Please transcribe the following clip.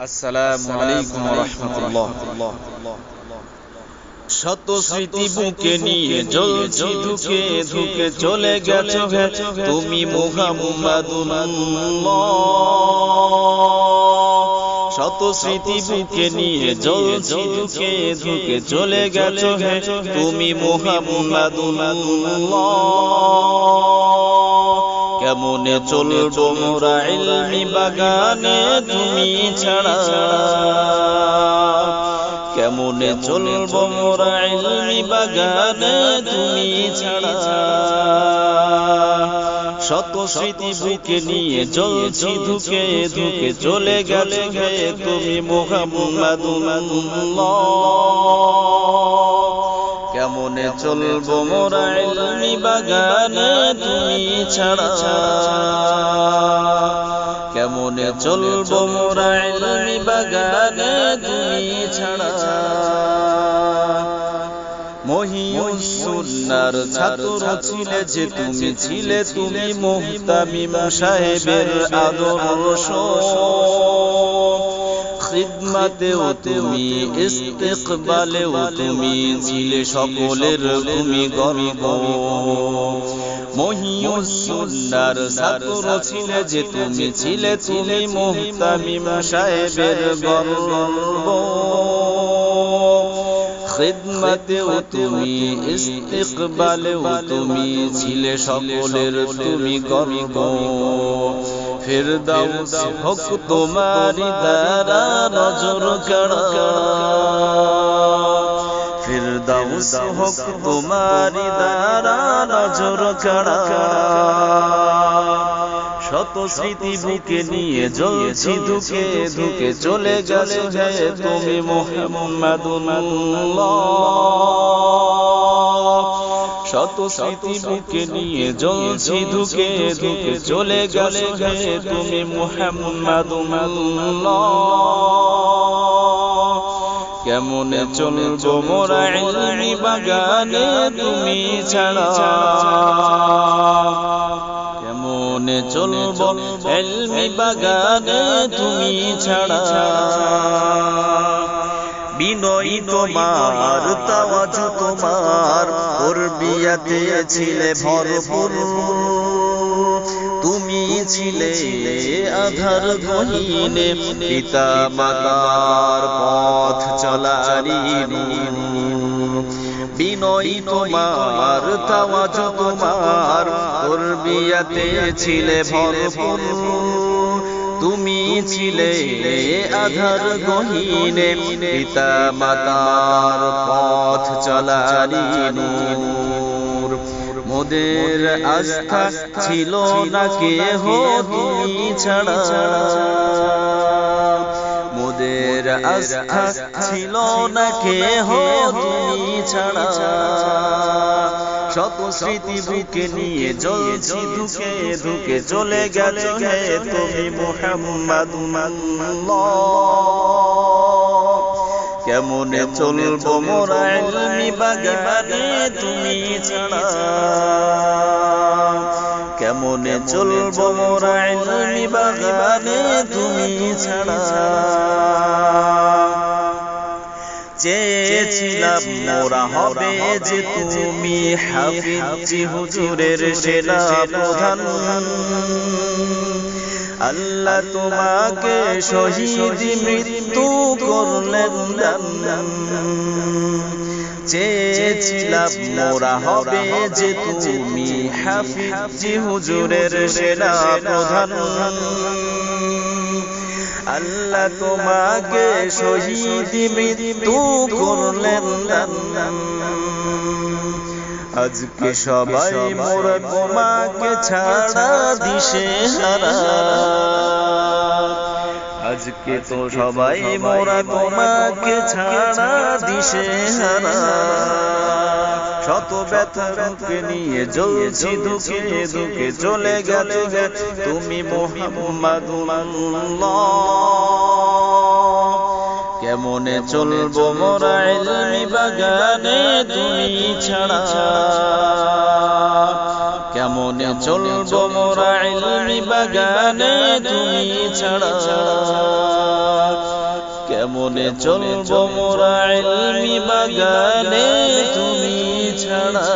আসসালামু আলাইকুম ওয়া রাহমাতুল্লাহ। শত স্মৃতি বুকে নিয়ে জ্বলছি ধুকে ধুকে চলে গেছো হে তুমি মুহাম্মাদুল্লাহ। শত স্মৃতি বুকে নিয়ে জ্বলছি ধুকে ধুকে চলে গেছো হে তুমি মুহাম্মাদুল্লাহ। কেমনে চলবো মোরা ইলমি বাগানে তুমি ছাড়া, কেমনে চলবো মোরা ইলমি বাগানে তুমি ছাড়া। শত স্মৃতি বুকে নিয়ে জ্বলছি ধুকে ধুকে চলে গেছো হে তুমি মুহাম্মাদুল্লাহ। কেমনে চলবো মোরা ইলমি বাগানে তুমি ছাড়া, কেমনে চলবো মোরা ইলমি বাগানে তুমি ছাড়া। মহিউস সুন্নাহর ছাত্র ছিলে যে তুমি, ছিলে তুমি মুহতামিম সাহেবের আদর্শ। খিদমতেও তুমি, ইস্তিকবালেও তুমি ছিলে সকলের তুমি গর্ব। মহিউস সুন্নাহর ছাত্র ছিলে যে তুমি, ছিলে তুমি মুহতামিম সাহেবের গর্ব। খিদমতেও তুমি, ইস্তিকবালেও তুমি ছিলে সকলের তুমি গর্ব। ফিরদাউস হোক তোমারি দ্বারা নজর কাড়া, ফিরদাউস হোক তোমারি দ্বারা নজর কাড়া। শত স্মৃতি বুকে নিয়ে জ্বলছি ধুকে ধুকে চলে গেছো হে তুমি মুহাম্মাদুল্লাহ। শত স্মৃতি বুকে নিয়ে জ্বলছি ধুকে ধুকে চলে গেছো হে তুমি মুহাম্মাদুল্লাহ। কেমনে চলবো মোরা ইলমি বাগানে তুমি ছাড়া, কেমনে চলবো ইলমি বাগানে তুমি ছাড়া। বিনয় তোমার, তাওয়াজু তোমার, তরবিয়াতে ছিলে ভরপুর। তুমি ছিলে আধার গহীনে পিতা মাতার পথ চলারি নূর। বিনয় তোমার, তাওয়াজু তোমার, তরবিয়াতে ছিলে ভরপুর। তুমি ছিলে আধার গহীনে পিতা মাতার পথ চলারি নূর। মোদের আস্থা ছিল না কেহ তুমি ছাড়া, মোদের আস্থা ছিল না কেহ তুমি ছাড়া। শত স্মৃতি বুকে নিয়ে জ্বলছি ধুকে ধুকে চলে গেছো হে তুমি মুহাম্মাদুল্লাহ। কেমনে চলবো মোরা ইলমি বাগানে তুমি ছাড়া, কেমনে চলবো মোরা ইলমি বাগানে তুমি ছাড়া। চেয়েছিলাম মোরা হবে যে তুমি হাফিজ হুজুরের সেনা প্রধান। আল্লাহ তোমাকে শহীদ মৃত্যু করলেন দান। চেয়েছিলাম মোরা হবে যে তুমি হাফিজ হুজুরের সেনা প্রধান। আল্লাহ তোমাকে শহীদ মৃত্যু করলেন দান। আজকে সবাই মোরা তোমাকে ছাড়া দিশেহারা, আজকে তো সবাই মোরা তোমাকে ছাড়া দিশেহারা। শত ব্যথা বুকে নিয়ে জ্বলছি ধুকে ধুকে চলে গেছো হে তুমি মুহাম্মাদুল্লাহ। কেমনে চলবো মোরা ইলমি বাগানে তুমি ছাড়া, কেমনে চলবো মোরা ইলমি বাগানে তুমি ছাড়া। কেমনে চলবো মোরা ইলমি বাগানে তুমি ছাড়া।